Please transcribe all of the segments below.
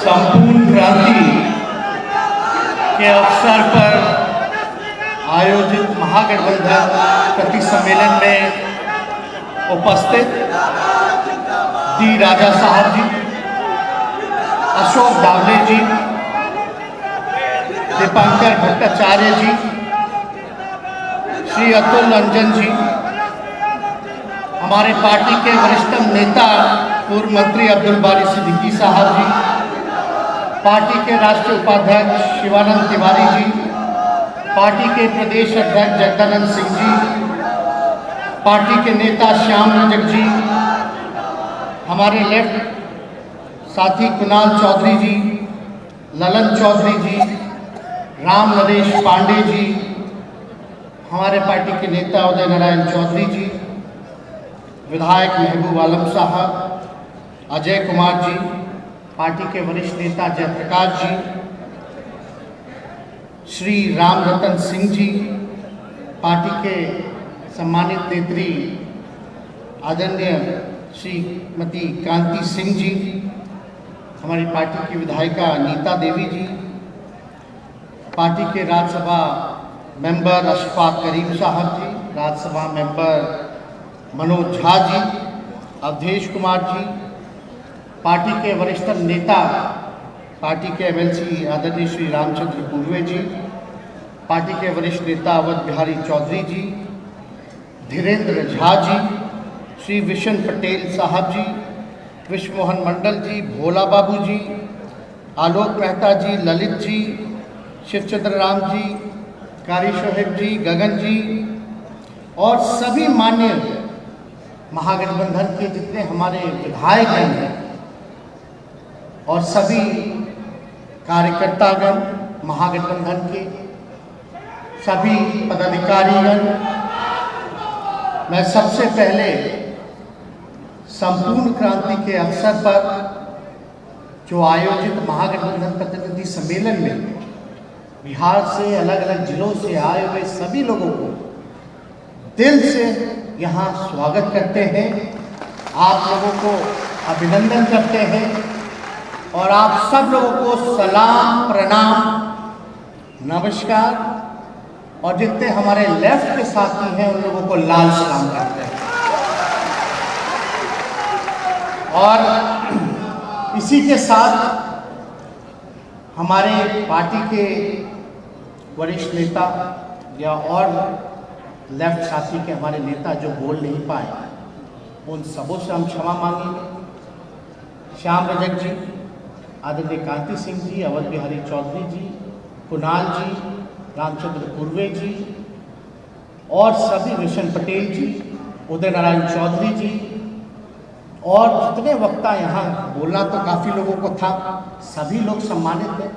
संपूर्ण क्रांति के अवसर पर आयोजित महागठबंधन प्रति सम्मेलन में उपस्थित डी राजा साहब जी, अशोक दावले जी, दीपांकर भट्टाचार्य जी, श्री अतुल रंजन जी, हमारे पार्टी के वरिष्ठतम नेता पूर्व मंत्री अब्दुल बारी सिद्दीकी साहब जी, पार्टी के राष्ट्रीय उपाध्यक्ष शिवानंद तिवारी जी, पार्टी के प्रदेश अध्यक्ष जगदानंद सिंह जी, पार्टी के नेता श्याम रजक जी, हमारे लेफ्ट साथी कुणाल चौधरी जी, ललन चौधरी जी, राम नरेश पांडे जी, हमारे पार्टी के नेता उदय नारायण चौधरी जी, विधायक महबूब आलम साहब, अजय कुमार जी, पार्टी के वरिष्ठ नेता जयप्रकाश जी, श्री राम रतन सिंह जी, पार्टी के सम्मानित नेत्री आदरणीय श्रीमती कांति सिंह जी, हमारी पार्टी की विधायिका नीता देवी जी, पार्टी के राज्यसभा मेंबर अशफाक करीम साहब जी, राज्यसभा मेंबर मनोज झा जी, अवधेश कुमार जी, पार्टी के वरिष्ठतम नेता पार्टी के एमएलसी आदरणीय श्री रामचंद्र पूर्वे जी, पार्टी के वरिष्ठ नेता अवध बिहारी चौधरी जी, धीरेन्द्र झा जी, श्री विशन पटेल साहब जी, विश्वमोहन मंडल जी, भोला बाबू जी, आलोक मेहता जी, ललित जी, शिवचंद्र राम जी, कारी शोहेब जी, गगन जी और सभी मान्य महागठबंधन के जितने हमारे विधायक हैं और सभी कार्यकर्तागण, महागठबंधन के सभी पदाधिकारीगण, मैं सबसे पहले संपूर्ण क्रांति के अवसर पर जो आयोजित महागठबंधन प्रतिनिधि सम्मेलन में बिहार से अलग अलग जिलों से आए हुए सभी लोगों को दिल से यहाँ स्वागत करते हैं, आप लोगों को अभिनंदन करते हैं और आप सब लोगों को सलाम, प्रणाम, नमस्कार और जितने हमारे लेफ्ट के साथी हैं उन लोगों को लाल सलाम करते हैं। और इसी के साथ हमारे पार्टी के वरिष्ठ नेता या और लेफ्ट साथी के हमारे नेता जो बोल नहीं पाए, उन सबों से हम क्षमा मांगेंगे। श्याम रजक जी, आदरणीय कांति सिंह जी, अवध बिहारी चौधरी जी, कुणाल जी, रामचंद्र पूर्वे जी और सभी विशन पटेल जी, उदय नारायण चौधरी जी और जितने वक्ता यहाँ, बोलना तो काफ़ी लोगों को था, सभी लोग सम्मानित हैं,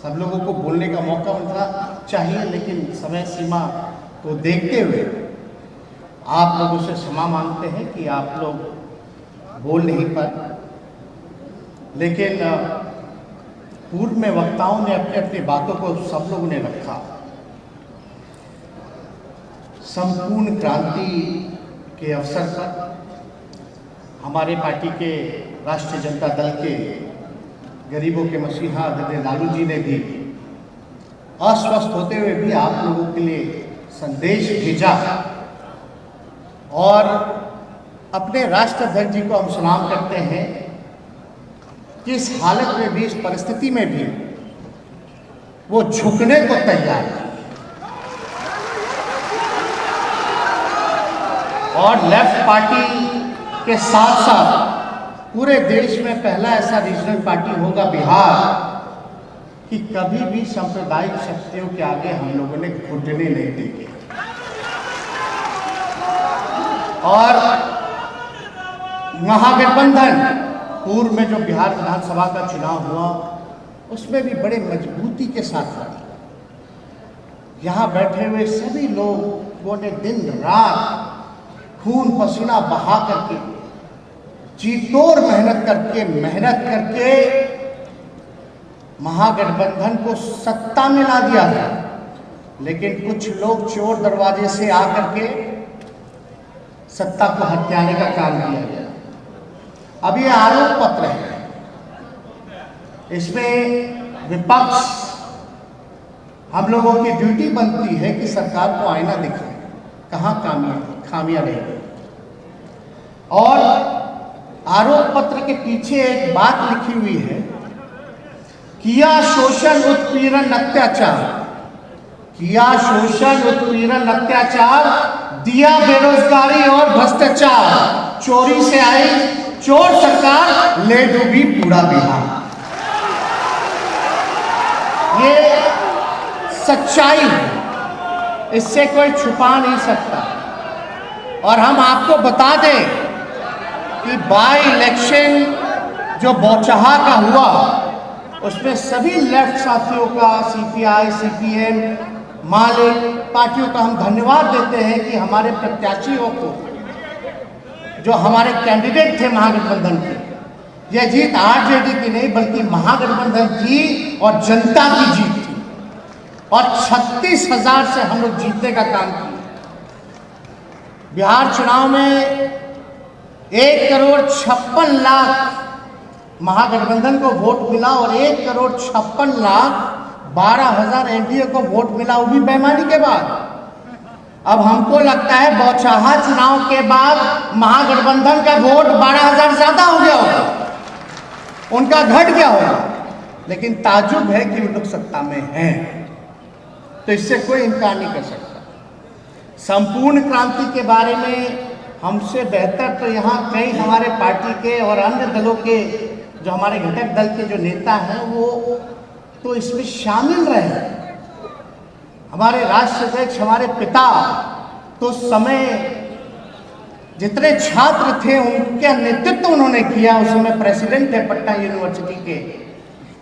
सब लोगों को बोलने का मौका मिलना चाहिए, लेकिन समय सीमा को देखते हुए आप लोगों से क्षमा मांगते हैं कि आप लोग बोल नहीं पाए। लेकिन पूर्व में वक्ताओं ने अपनी अपनी बातों को सब लोगों ने रखा। संपूर्ण क्रांति के अवसर पर हमारे पार्टी के राष्ट्रीय जनता दल के गरीबों के मसीहा आदरणीय लालू जी ने भी अस्वस्थ होते हुए भी आप लोगों के लिए संदेश भेजा और अपने राष्ट्राध्यक्ष जी को हम सलाम करते हैं कि इस हालत में भी, इस परिस्थिति में भी वो झुकने को तैयार है और लेफ्ट पार्टी के साथ साथ पूरे देश में पहला ऐसा रीजनल पार्टी होगा बिहार कि कभी भी सांप्रदायिक शक्तियों के आगे हम लोगों ने घुटने नहीं देखे। और महागठबंधन पूर्व में जो बिहार विधानसभा का चुनाव हुआ उसमें भी बड़े मजबूती के साथ लड़ा। यहाँ बैठे हुए सभी लोगों ने दिन रात खून पसीना बहा करके, जी तोड़ मेहनत करके महागठबंधन को सत्ता में ला दिया था। लेकिन कुछ लोग चोर दरवाजे से आकर के सत्ता को हथियाने का काम किया गया। अब ये आरोप पत्र है, इसमें विपक्ष, हम लोगों की ड्यूटी बनती है कि सरकार को आईना दिखाए कहाँ खामियां रही। और आरोप पत्र के पीछे एक बात लिखी हुई है, किया शोषण उत्पीड़न अत्याचार, किया शोषण उत्पीड़न अत्याचार, दिया बेरोजगारी और भ्रष्टाचार, चोरी से आई चोर सरकार, ले डूबी पूरा बिहार। ये सच्चाई है, इससे कोई छुपा नहीं सकता। और हम आपको बता दें कि बाई इलेक्शन जो बौचहा का हुआ, उसमें सभी लेफ्ट साथियों का, सीपीआई, सीपीएम, माले पार्टियों का हम धन्यवाद देते हैं कि हमारे प्रत्याशियों को, जो हमारे कैंडिडेट थे महागठबंधन के, यह जीत आरजेडी की नहीं बल्कि महागठबंधन की और जनता की जीत थी। और 36,000 से हम लोग जीतने का काम किया। बिहार चुनाव में 1,56,00,000 महागठबंधन को वोट मिला और 1,56,12,000 एनडीए को वोट मिला, वो भी बेईमानी के बाद। अब हमको लगता है बौचहा चुनाव के बाद महागठबंधन का वोट 12,000 ज्यादा हो गया होगा, उनका घट गया होगा। लेकिन ताजुब है कि वो लोग सत्ता में हैं, तो इससे कोई इनकार नहीं कर सकता। संपूर्ण क्रांति के बारे में हमसे बेहतर तो यहाँ कई हमारे पार्टी के और अन्य दलों के, जो हमारे घटक दल के जो नेता हैं, वो तो इसमें शामिल रहे। हमारे राष्ट्रीय अध्यक्ष, हमारे पिता तो समय जितने छात्र थे उनके नेतृत्व उन्होंने किया। उस समय प्रेसिडेंट थे पटना यूनिवर्सिटी के,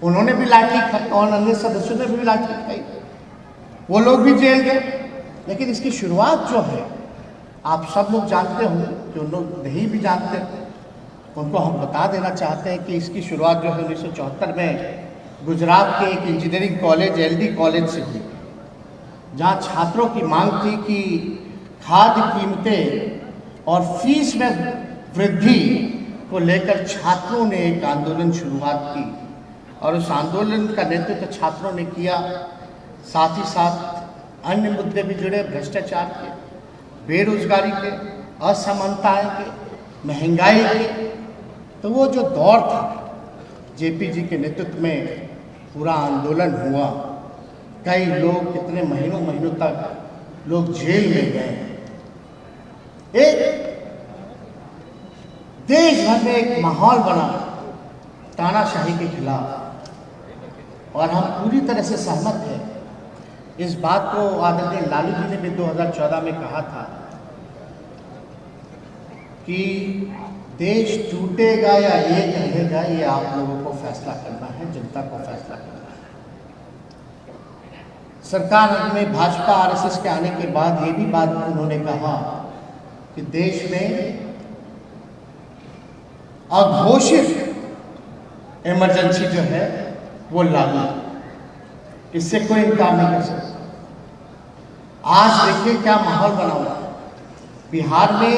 उन्होंने भी लाठी खाई और अन्य सदस्यों ने भी लाठी खाई, वो लोग भी जेल गए। लेकिन इसकी शुरुआत जो है, आप सब लोग जानते होंगे, जो लोग नहीं भी जानते उनको हम बता देना चाहते हैं कि इसकी शुरुआत जो है 1974 में गुजरात के एक इंजीनियरिंग कॉलेज, एलडी कॉलेज से हुई, जहाँ छात्रों की मांग थी कि खाद्य कीमतें और फीस में वृद्धि को लेकर छात्रों ने एक आंदोलन शुरुआत की। और उस आंदोलन का नेतृत्व छात्रों ने किया। साथ ही साथ अन्य मुद्दे भी जुड़े, भ्रष्टाचार के, बेरोजगारी के, असमानताएं के, महंगाई के। तो वो जो दौर था, जेपी जी के नेतृत्व में पूरा आंदोलन हुआ। कई लोग कितने महीनों तक लोग जेल में गए। एक देश भर में एक माहौल बना तानाशाही के खिलाफ। और हम पूरी तरह से सहमत हैं। इस बात को आदरणीय लालू जी ने भी 2014 में कहा था कि देश टूटेगा या एक रहेगा, ये आप लोगों को फैसला करना है, जनता को फैसला करना है। सरकार में भाजपा आरएसएस के आने के बाद ये भी बात उन्होंने कहा कि देश में अघोषित इमरजेंसी जो है वो लागू, इससे कोई इनकार नहीं कर सकता। आज देखिए क्या माहौल बना हुआ है बिहार में।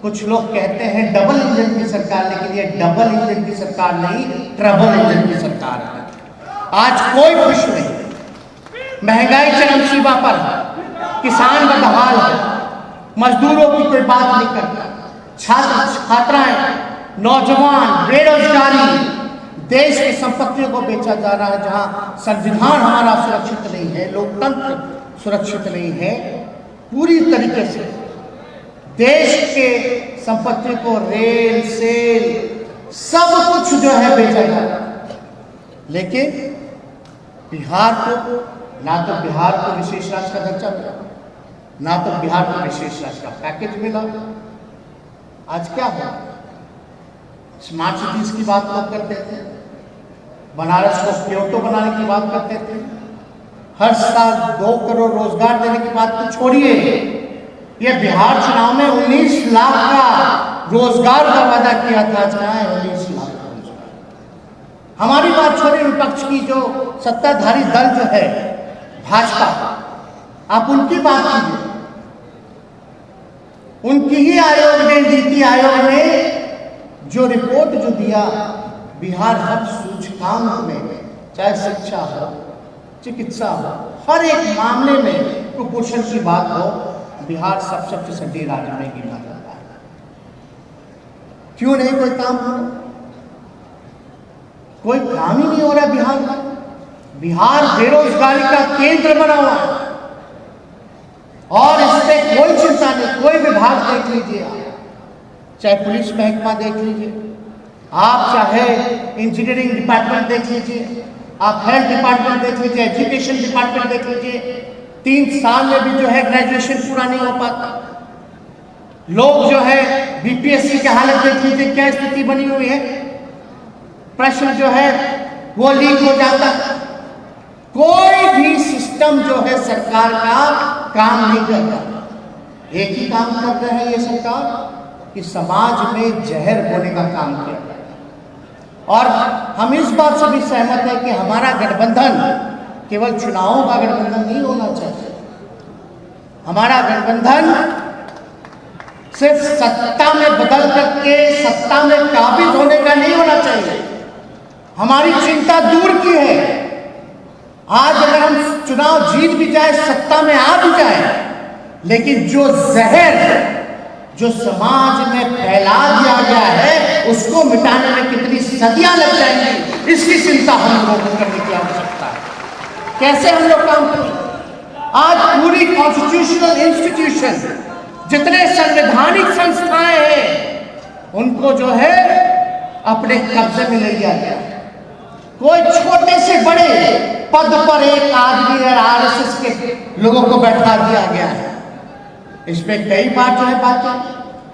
कुछ लोग कहते हैं डबल इंजन की सरकार, लेकिन ये डबल इंजन की सरकार नहीं, ट्रबल इंजन की सरकार है। आज कोई खुश नहीं, महंगाई चरम सीमा पर है, किसान बदहाल है, मजदूरों की कोई बात नहीं करता, छात्र छात्राएं, नौजवान, बेरोजगारी, देश की संपत्तियों को बेचा जा रहा है। जहां संविधान हमारा सुरक्षित नहीं है, लोकतंत्र सुरक्षित नहीं है, पूरी तरीके से देश के संपत्ति को, रेल, सेल, सब कुछ जो है बेचा जा रहा है। लेकिन बिहार को ना तो बिहार को विशेष राज्य का दर्जा मिला, ना तो बिहार को विशेष राज्य का पैकेज मिला। आज क्या हो, स्मार्ट सिटीज की बात लोग करते थे, बनारस को क्योटो बनाने की बात करते थे, हर साल 2 करोड़ रोजगार देने की बात तो छोड़िए, ये बिहार चुनाव में 19 लाख का रोजगार का वादा किया था, जहाँ है 19 लाख का रोजगार। हमारी बात छोड़िए, विपक्ष की जो सत्ताधारी दल जो है भाजपा, आप उनकी बात कीजिए। उनकी ही आयोग ने, नीति आयोग ने जो रिपोर्ट जो दिया, बिहार हर सूचकांक में, चाहे शिक्षा हो, चिकित्सा हो, हर एक मामले में कुपोषण की बात हो, बिहार सबसे पिछड़े राज्य में गिना जाता है। क्यों नहीं कोई काम हो रहा? कोई काम ही नहीं हो रहा बिहार में। बिहार बेरोजगारी का केंद्र बना हुआ है और इसमें कोई चिंता नहीं। कोई विभाग देख लीजिए आप, चाहे पुलिस महकमा देख लीजिए आप, चाहे इंजीनियरिंग डिपार्टमेंट देख लीजिए आप, हेल्थ डिपार्टमेंट देख लीजिए, एजुकेशन डिपार्टमेंट देख लीजिए, 3 साल में भी जो है ग्रेजुएशन पूरा नहीं हो पाता। लोग जो है बीपीएससी की हालत देख लीजिए, क्या स्थिति बनी हुई है। प्रश्न जो है वो लीक हो जाता है। कोई भी सिस्टम जो है सरकार का काम नहीं करता। एक ही काम कर रहे हैं ये सरकार कि समाज में जहर बोने का काम किया। और हम इस बात से भी सहमत है कि हमारा गठबंधन केवल चुनावों का गठबंधन नहीं होना चाहिए। हमारा गठबंधन सिर्फ सत्ता में बदल करके सत्ता में काबिज होने का नहीं होना चाहिए। हमारी चिंता दूर की है। आज अगर हम चुनाव जीत भी जाए, सत्ता में आ भी जाए, लेकिन जो जहर जो समाज में फैला दिया गया है उसको मिटाने में कितनी सदियां लग जाएंगी, इसकी चिंता हम लोगों को करने की आवश्यकता है। कैसे हम लोग काम करें? आज पूरी कॉन्स्टिट्यूशनल इंस्टीट्यूशन, जितने संवैधानिक संस्थाएं हैं, उनको जो है अपने कब्जे में ले लिया गया है। कोई छोटे से बड़े पद पर एक आदमी और आरएसएस के लोगों को बैठा दिया गया है। इसमें कई बार जो है बातें,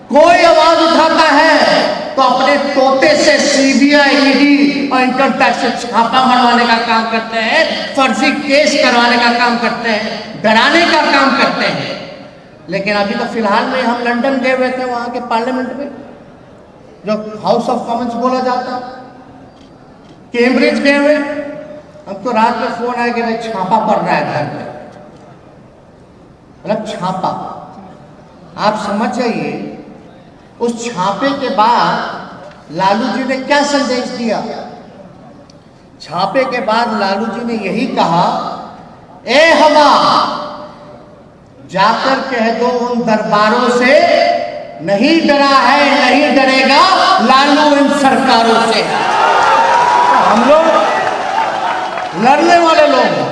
कोई आवाज उठाता है तो अपने तोते से सीबीआई, ईडी और इनकम टैक्स से छापा मरवाने का काम करते हैं, फर्जी केस करवाने का काम करते हैं, डराने का काम करते हैं। लेकिन अभी तो फिलहाल में हम लंदन गए हुए थे, वहां के पार्लियामेंट में जो हाउस ऑफ कॉमन्स बोला जाता, कैम्ब्रिज गए हुए, हमको रात में फोन आया कि भाई छापा पड़ रहा है घर में। मतलब छापा, आप समझ जाइए। उस छापे के बाद लालू जी ने क्या संदेश दिया? छापे के बाद लालू जी ने यही कहा, ए हवा जाकर कह दो उन दरबारों से, नहीं डरा है नहीं डरेगा लालू इन सरकारों से। हम लोग लड़ने वाले लोग हैं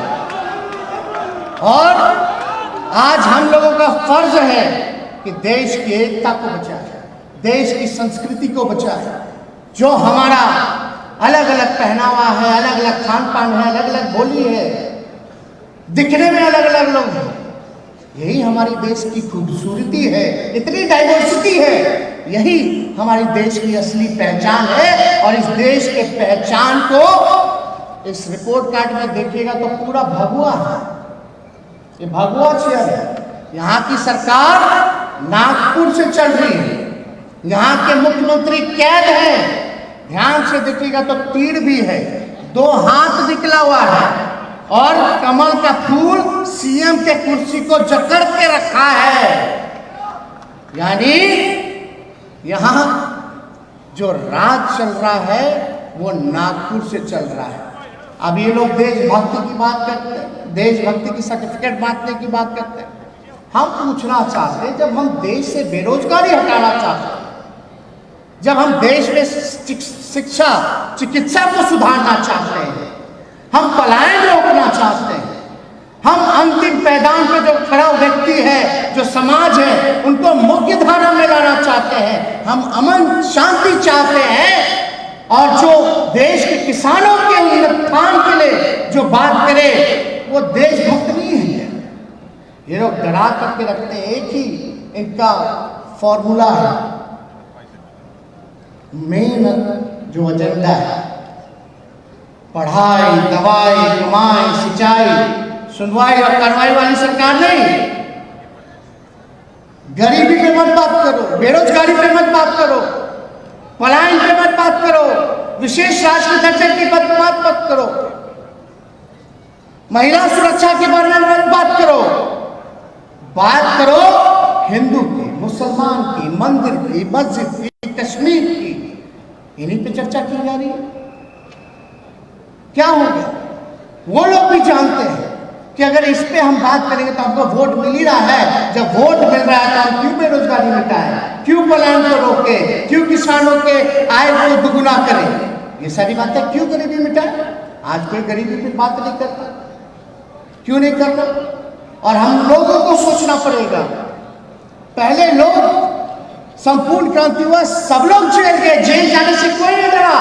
और आज हम लोगों का फर्ज है कि देश की एकता को बचाए, देश की संस्कृति को बचाए। जो हमारा अलग अलग पहनावा है, अलग अलग खान पान है, अलग अलग बोली है, दिखने में अलग अलग लोग हैं, यही हमारी देश की खूबसूरती है। इतनी डाइवर्सिटी है, यही हमारी देश की असली पहचान है। और इस देश के पहचान को इस रिपोर्ट कार्ड में देखिएगा तो पूरा भगवा है, ये भगवा चेयर है। यहाँ की सरकार नागपुर से चल रही है, यहाँ के मुख्यमंत्री कैद है, ध्यान से देखिएगा तो तीर भी है, 2 हाथ निकला हुआ है और कमल का फूल सीएम के कुर्सी को जकड़ के रखा है। यानी यहाँ जो राज चल रहा है वो नागपुर से चल रहा है। अब ये लोग देशभक्ति की बात करते हैं, देशभक्ति की सर्टिफिकेट बांटने की बात करते हैं। हम पूछना चाहते हैं, जब हम देश से बेरोजगारी हटाना चाहते हैं, जब हम देश में शिक्षा चिकित्सा को सुधारना चाहते हैं, हम पलायन रोकना चाहते हैं, हम अंतिम पैदान पे जो खड़ा व्यक्ति है, जो समाज है, उनको मुख्य धारा में लाना चाहते हैं, हम अमन शांति चाहते हैं, और जो देश के किसानों के उत्थान के लिए जो बात करे वो देशभक्त नहीं है। ये लोग डरा करके रखते हैं, एक ही इनका फॉर्मूला है, मेन जो एजेंडा है, पढ़ाई, दवाई, कमाई, सिंचाई, सुनवाई और कार्रवाई वाली सरकार नहीं। गरीबी पे मत बात करो, बेरोजगारी पे मत बात करो, पलायन पे मत बात करो, विशेष राष्ट्रीय दर्जे की बात मत करो, महिला सुरक्षा के बारे में मत बात करो। बात करो हिंदू की, मुसलमान की, मंदिर की, मस्जिद की, कश्मीर की, इन्हीं पे चर्चा की जा रही है। क्या हो गया? वो लोग भी जानते हैं कि अगर इस पे हम बात करेंगे तो हमको वोट मिल ही रहा है। जब वोट मिल रहा है तो हम क्यों बेरोजगारी मिटाएं, क्यों पलायन को रोके, क्यों किसानों के आय को दुगुना करें? ये सारी बातें क्यों गरीबी मिटाएं? आज कोई गरीबी पे बात नहीं करता, क्यों नहीं करता? और हम लोगों को सोचना पड़ेगा। पहले लोग संपूर्ण क्रांति हुआ, सब लोग जेल गए, जेल जाने से कोई नहीं डरा।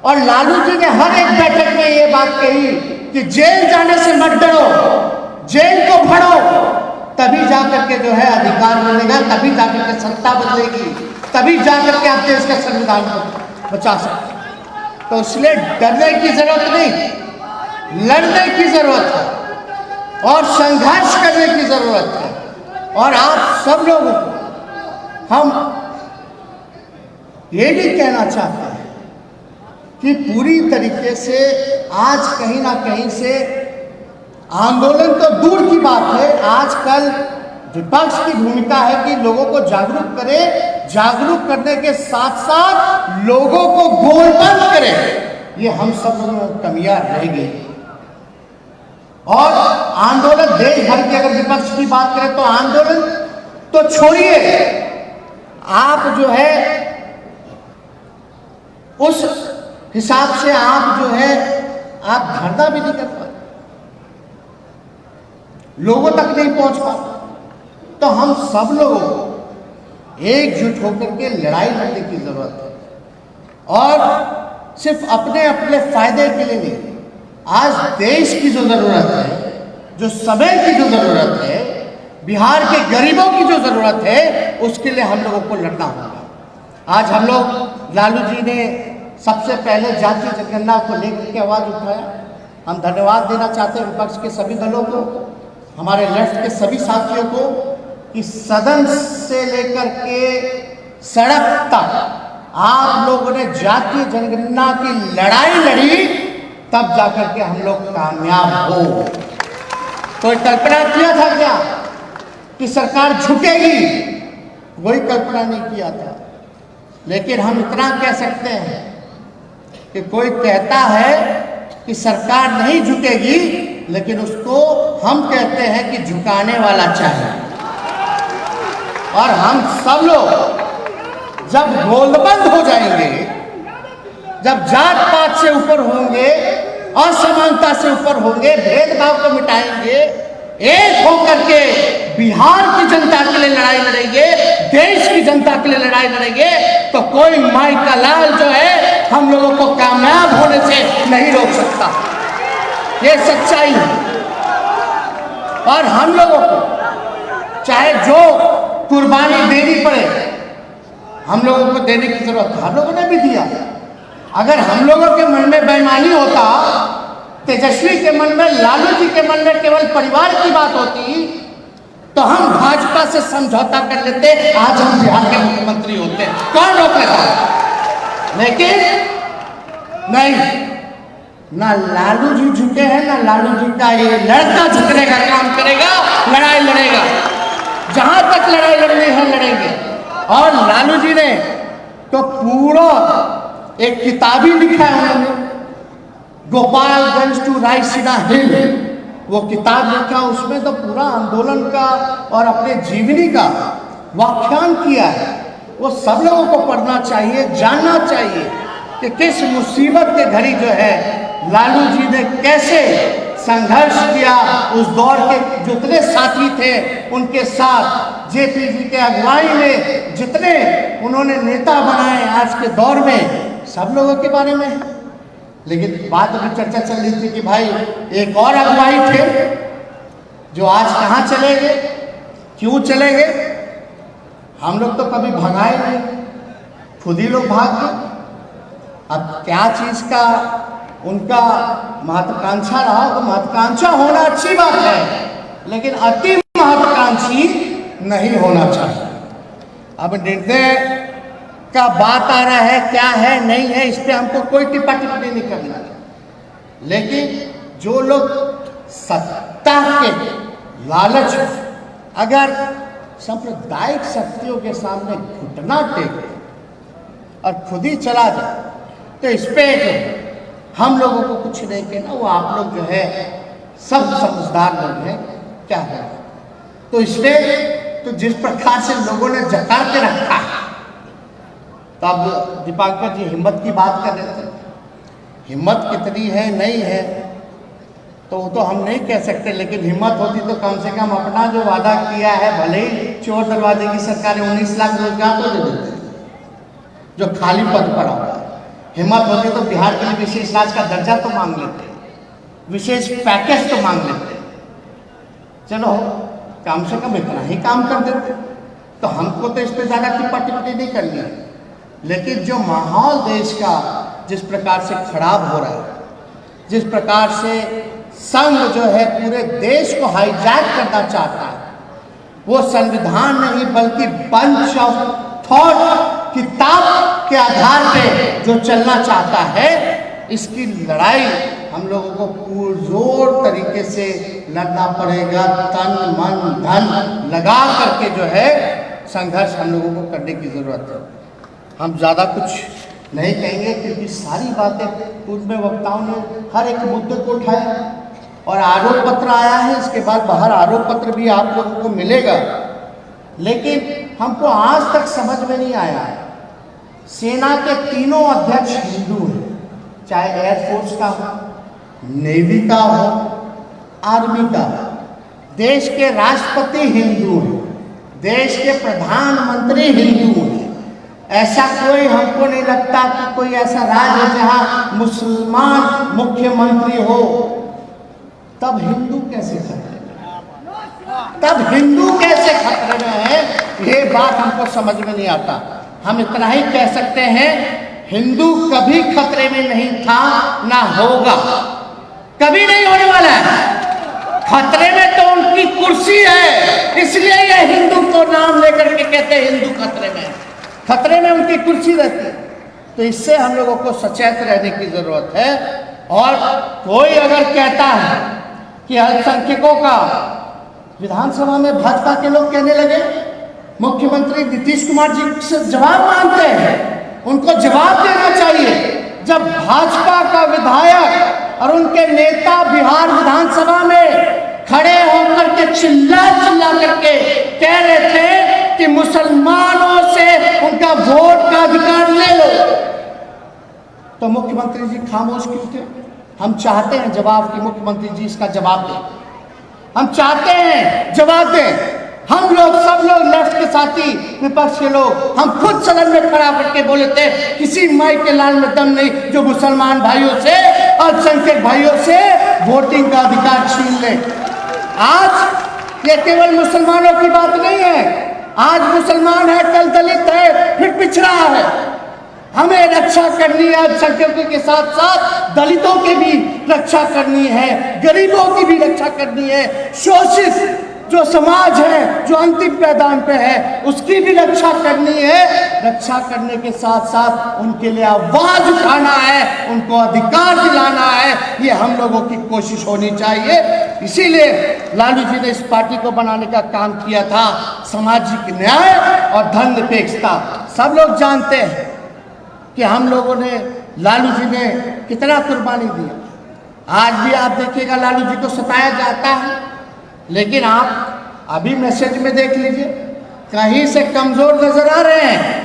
और लालू जी ने हर एक बैठक में ये बात कही कि जेल जाने से मत डरो, जेल को भरो, तभी जाकर के जो है अधिकार मिलेगा, तभी जाकर के सत्ता बदलेगी, तभी जाकर के आप देश के संविधान को बचा सकते। तो इसलिए डरने की जरूरत नहीं, लड़ने की जरूरत है और संघर्ष करने की जरूरत है। और आप सब लोगों को हम ये भी कहना चाहते हैं कि पूरी तरीके से आज कहीं ना कहीं से आंदोलन तो दूर की बात है, आजकल विपक्ष की भूमिका है कि लोगों को जागरूक करे, जागरूक करने के साथ साथ लोगों को गोलबंद करे। ये हम सब लोगों में कमियां रह गई। और आंदोलन देश भर की अगर विपक्ष की बात करें तो आंदोलन तो छोड़िए, आप जो है उस हिसाब से आप जो है आप धरना भी नहीं कर पाते, लोगों तक नहीं पहुंच पाते। तो हम सब लोगों को एकजुट होकर के लड़ाई लड़ने की जरूरत है और सिर्फ अपने अपने फायदे के लिए नहीं। आज देश की जो जरूरत है, जो समय की जो जरूरत है, बिहार के गरीबों की जो जरूरत है, उसके लिए हम लोगों को लड़ना होगा। आज हम लोग, लालू जी ने सबसे पहले जातीय जनगणना को लेकर के आवाज उठाया। हम धन्यवाद देना चाहते हैं विपक्ष के सभी दलों को, हमारे लेफ्ट के सभी साथियों को, कि सदन से लेकर के सड़क तक आप लोगों ने जातीय जनगणना की लड़ाई लड़ी, तब जाकर के हम लोग कामयाब हो। कोई कल्पना किया था क्या कि सरकार झुकेगी? कोई कल्पना नहीं किया था। लेकिन हम इतना कह सकते हैं कि कोई कहता है कि सरकार नहीं झुकेगी, लेकिन उसको हम कहते हैं कि झुकाने वाला चाहिए। और हम सब लोग जब गोलबंद हो जाएंगे, जब जात पात से ऊपर होंगे, असमानता से ऊपर होंगे, भेदभाव को मिटाएंगे, एक होकर के बिहार की जनता के लिए लड़ाई लड़ेंगे, देश की जनता के लिए लड़ाई लड़ेंगे, तो कोई माई का लाल जो है हम लोगों को कामयाब होने से नहीं रोक सकता। ये सच्चाई है। और हम लोगों को चाहे जो कुर्बानी देनी पड़े, हम लोगों को देने की जरूरत है। हम लोगों ने भी दिया। अगर हम लोगों के मन में बेईमानी होता, तेजस्वी के मन में, लालू जी के मन में केवल परिवार की बात होती, तो हम भाजपा से समझौता कर लेते, आज हम बिहार के मुख्यमंत्री होते। कौन रोक लेता? लेकिन नहीं, ना लालू जी झुके हैं, ना लालू जी का ये लड़का झुकने का काम करेगा, लड़ाई लड़ेगा। जहां तक लड़ाई लड़नी है लड़ेंगे। और लालू जी ने तो पूरा एक किताब ही लिखा है उन्होंने, गोपालगंज टू रायसीना हिल, वो किताब लिखा, उसमें तो पूरा आंदोलन का और अपने जीवनी का व्याख्यान किया है। वो सब लोगों को पढ़ना चाहिए, जानना चाहिए कि किस मुसीबत के घड़ी जो है लालू जी ने कैसे संघर्ष किया। उस दौर के जितने साथी थे उनके साथ, जेपी जी के अगुवाई में जितने उन्होंने नेता बनाए आज के दौर में, सब लोगों के बारे में है। लेकिन बात अभी चर्चा चल रही थी कि भाई एक और अगुवाई थे जो आज कहाँ चले गए, क्यों चले गए? हम लोग तो कभी भगाए नहीं, खुद ही लोग भाग गए। अब क्या चीज का उनका महत्वाकांक्षा रहा, तो महत्वाकांक्षा होना अच्छी बात है, लेकिन अति महत्वाकांक्षी नहीं होना चाहिए। अब निर्णय का बात आ रहा है, क्या है नहीं है, इस पर हमको कोई टिप्पा टिप्पणी नहीं करना, लेकिन जो लोग सत्ता के लालच अगर सांप्रदायिक शक्तियों के सामने घुटना टेके और खुद ही चला जाए, तो इस पे जो हम लोगों को कुछ नहीं कहना, वो आप लोग जो है सब समझदार लोग हैं, क्या है। तो इसलिए तो जिस प्रकार से लोगों ने जता के रखा है, तो अब दीपांकर जी हिम्मत की बात कर रहे थे, हिम्मत कितनी है नहीं है तो वो तो हम नहीं कह सकते, लेकिन हिम्मत होती तो कम से कम अपना जो वादा किया है, भले ही चोर दरवाजे की सरकार 19 लाख रोजगार तो दे देते जो खाली पद पड़ा हुआ है। हिम्मत होती तो बिहार के लिए विशेष राज्य का दर्जा तो मांग लेते, विशेष पैकेज तो मांग लेते, चलो कम से कम इतना ही काम कर देते। तो हमको तो इस पर ज़्यादा टिप्पा टिप्पणी नहीं करनी है, लेकिन जो माहौल देश का जिस प्रकार से खराब हो रहा है, जिस प्रकार से संघ जो है पूरे देश को हाईजैक करना चाहता है, वो संविधान नहीं बल्कि बंच ऑफ थॉट किताब के आधार पे जो चलना चाहता है, इसकी लड़ाई हम लोगों को पुरजोर तरीके से लड़ना पड़ेगा। तन मन धन लगा करके जो है संघर्ष हम लोगों को करने की ज़रूरत है। हम ज़्यादा कुछ नहीं कहेंगे क्योंकि सारी बातें पूर्व में वक्ताओं ने हर एक मुद्दे को उठाया और आरोप पत्र आया है, इसके बाद बाहर आरोप पत्र भी आप लोगों को मिलेगा। लेकिन हमको आज तक समझ में नहीं आया, सेना के तीनों अध्यक्ष हिंदू हैं, चाहे एयरफोर्स का हो, नेवी का हो, आर्मी का हो, देश के राष्ट्रपति हिंदू हैं, देश के प्रधानमंत्री हिंदू हैं। ऐसा कोई हमको नहीं लगता कि कोई ऐसा राज्य है जहां मुसलमान मुख्यमंत्री हो। तब हिंदू कैसे खतरे में, तब हिंदू कैसे खतरे में है, ये बात हमको समझ में नहीं आता। हम इतना ही कह सकते हैं, हिंदू कभी खतरे में नहीं था, ना होगा, कभी नहीं होने वाला है। खतरे में तो उनकी कुर्सी है, इसलिए ये हिंदू को नाम लेकर के कहते हैं हिंदू खतरे में, खतरे में उनकी कुर्सी रहती है। तो इससे हम लोगों को सचेत रहने की जरूरत है। और कोई अगर कहता है कि अल्पसंख्यकों का, विधानसभा में भाजपा के लोग कहने लगे, मुख्यमंत्री नीतीश कुमार जी से जवाब मांगते हैं, उनको जवाब देना चाहिए। जब भाजपा का विधायक और उनके नेता बिहार विधानसभा में खड़े होकर के चिल्ला करके कह रहे थे कि मुसलमानों से उनका वोट का अधिकार ले लो, तो मुख्यमंत्री जी खामोश क्यों थे? हम चाहते हैं जवाब कि मुख्यमंत्री जी इसका जवाब दें, हम चाहते हैं जवाब दें। हम लोग सब लोग लेफ्ट के साथी, विपक्ष के लोग, हम खुद सदन में खड़ा करके बोले थे, किसी माई के लाल में दम नहीं जो मुसलमान भाइयों से, अल्पसंख्यक भाइयों से वोटिंग का अधिकार छीन ले। आज ये केवल मुसलमानों की बात नहीं है, आज मुसलमान है, कल दलित है, फिर पिछड़ा है। हमें रक्षा करनी है, अल्पसंख्यकों के साथ साथ दलितों की भी रक्षा करनी है, गरीबों की भी रक्षा करनी है, शोषित जो समाज है, जो अंतिम पैदान पे है, उसकी भी रक्षा करनी है। रक्षा करने के साथ साथ उनके लिए आवाज उठाना है, उनको अधिकार दिलाना है, ये हम लोगों की कोशिश होनी चाहिए। इसीलिए लालू जी ने इस पार्टी को बनाने का काम किया था। सामाजिक न्याय और धर्मनिरपेक्षता, सब लोग जानते हैं कि हम लोगों ने, लालू जी ने कितना कुर्बानी दिया। आज भी आप देखिएगा लालू जी को सताया जाता है, लेकिन आप अभी मैसेज में देख लीजिए, कहीं से कमजोर नजर आ रहे हैं,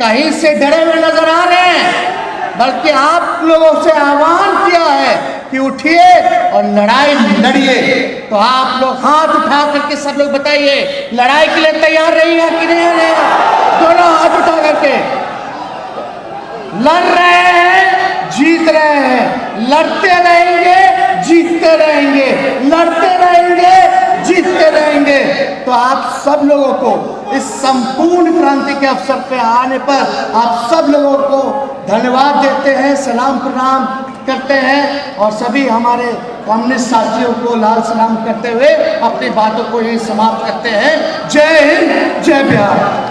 कहीं से डरे हुए नजर आ रहे हैं। बल्कि आप लोगों से आह्वान किया है कि उठिए और लड़ाई लड़िए। तो आप लोग हाथ उठा करके सब लोग बताइए, लड़ाई के लिए तैयार रहिए कि नहीं रहे? दोनों हाथ उठा करके लड़ रहे हैं, जीत रहे हैं, लड़ते रहेंगे, जीतते रहेंगे, लड़ते रहेंगे, जीतते रहेंगे। तो आप सब लोगों को इस संपूर्ण क्रांति के अवसर पे आने पर आप सब लोगों को धन्यवाद देते हैं, सलाम प्रणाम करते हैं और सभी हमारे कम्युनिस्ट साथियों को लाल सलाम करते हुए अपनी बातों को यही समाप्त करते हैं। जय हिंद, जय बिहार।